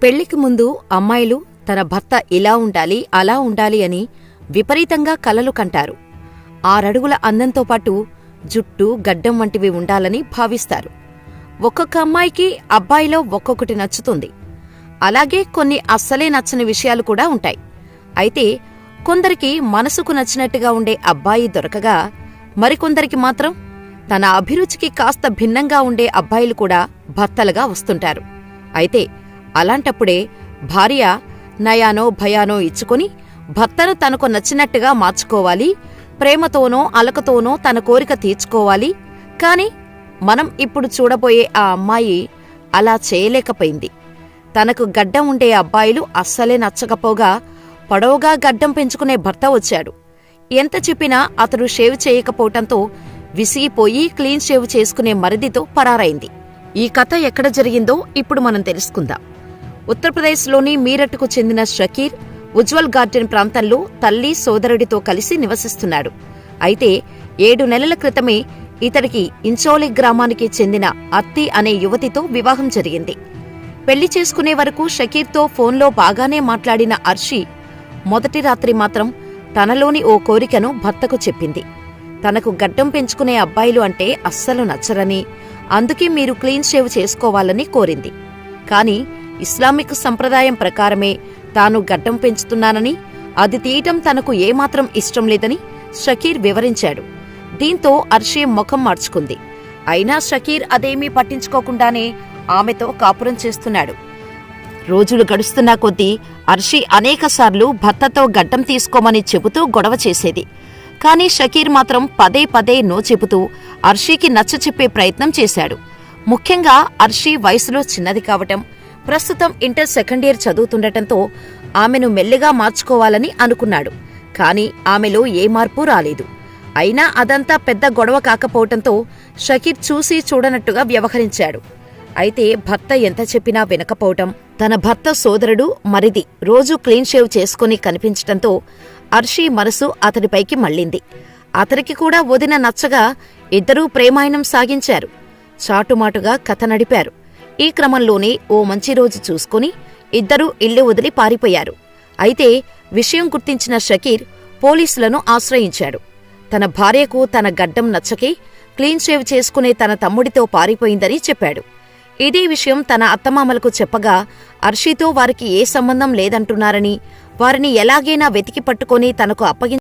పెళ్లికి ముందు అమ్మాయిలు తన భర్త ఇలా ఉండాలి అలా ఉండాలి అని విపరీతంగా కలలు కంటారు. 6 అడుగుల అందంతో పాటు జుట్టు గడ్డం వంటివి ఉండాలని భావిస్తారు. ఒక్కొక్క అమ్మాయికి అబ్బాయిలో ఒక్కొక్కటి నచ్చుతుంది. అలాగే కొన్ని అస్సలే నచ్చని విషయాలు కూడా ఉంటాయి. అయితే కొందరికి మనసుకు నచ్చినట్టుగా ఉండే అబ్బాయి దొరకగా మరికొందరికి మాత్రం తన అభిరుచికి కాస్త భిన్నంగా ఉండే అబ్బాయిలు కూడా భర్తలుగా వస్తుంటారు. అయితే అలాంటప్పుడే భార్య నయానో భయానో ఇచ్చుకొని భర్తను తనకు నచ్చినట్టుగా మార్చుకోవాలి, ప్రేమతోనో అలకతోనో తన కోరిక తీర్చుకోవాలి. కాని మనం ఇప్పుడు చూడబోయే ఆ అమ్మాయి అలా చేయలేకపోయింది. తనకు గడ్డం ఉండే అబ్బాయిలు అస్సలే నచ్చకపోగా పొడవుగా గడ్డం పెంచుకునే భర్త వచ్చాడు. ఎంత చెప్పినా అతడు షేవ్ చేయకపోవటంతో విసిగిపోయి క్లీన్ షేవ్ చేసుకునే మరిదితో పరారైంది. ఈ కథ ఎక్కడ జరిగిందో ఇప్పుడు మనం తెలుసుకుందాం. ఉత్తరప్రదేశ్లోని మీరట్కు చెందిన షకీర్ ఉజ్వల్ గార్డెన్ ప్రాంతంలో తల్లి సోదరుడితో కలిసి నివసిస్తున్నాడు. అయితే 7 నెలల క్రితమే ఇతడికి ఇంచోలి గ్రామానికి చెందిన అత్తి అనే యువతితో వివాహం జరిగింది. పెళ్లి చేసుకునే వరకు షకీర్తో ఫోన్లో బాగానే మాట్లాడిన అర్షి మొదటి రాత్రి మాత్రం తనలోని ఓ కోరికను భర్తకు చెప్పింది. తనకు గడ్డం పెంచుకునే అబ్బాయిలు అంటే అస్సలు నచ్చరని, అందుకే మీరు క్లీన్ షేవ్ చేసుకోవాలని కోరింది. కాని ఇస్లామిక్ సంప్రదాయం ప్రకారమే తాను గడ్డం పెంచుతున్నానని, అది తీయటం తనకు ఏమాత్రం ఇష్టం లేదని షకీర్ వివరించాడు. దీంతో అర్షి ముఖం మార్చుకుంది. అయినా షకీర్ అదేమీ పట్టించుకోకుండానే ఆమెతో కాపురం చేస్తున్నాడు. రోజులు గడుస్తున్నా కొద్దీ అర్షి అనేకసార్లు భర్తతో గడ్డం తీసుకోమని చెబుతూ గొడవ చేసేది. కాని షకీర్ మాత్రం పదే పదే నో చెబుతూ అర్షికి నచ్చచెప్పే ప్రయత్నం చేశాడు. ముఖ్యంగా అర్షి వయసులో చిన్నది కావటం, ప్రస్తుతం ఇంటర్ సెకండ్ ఇయర్ చదువుతుండటంతో ఆమెను మెల్లిగా మార్చుకోవాలని అనుకున్నాడు. కాని ఆమెలో ఏ మార్పు రాలేదు. అయినా అదంతా పెద్ద గొడవ కాకపోవటంతో షకీర్ చూసి చూడనట్టుగా వ్యవహరించాడు. అయితే భర్త ఎంత చెప్పినా వినకపోవటం, తన భర్త సోదరుడు మరిది రోజూ క్లీన్ షేవ్ చేసుకుని కనిపించటంతో అర్షి మనసు అతడిపైకి మళ్లింది. అతడికి కూడా వదిన నచ్చగా ఇద్దరూ ప్రేమాయణం సాగించారు. చాటుమాటుగా కథ నడిపారు. ఈ క్రమంలోనే ఓ మంచి రోజు చూసుకుని ఇద్దరూ ఇల్లు వదిలి పారిపోయారు. అయితే విషయం గుర్తించిన షకీర్ పోలీసులను ఆశ్రయించాడు. తన భార్యకు తన గడ్డం నచ్చకే క్లీన్ షేవ్ చేసుకునే తన తమ్ముడితో పారిపోయిందని చెప్పాడు. ఇదే విషయం తన అత్తమామలకు చెప్పగా అర్షితో వారికి ఏ సంబంధం లేదంటున్నారని, వారిని ఎలాగైనా వెతికి పట్టుకుని తనకు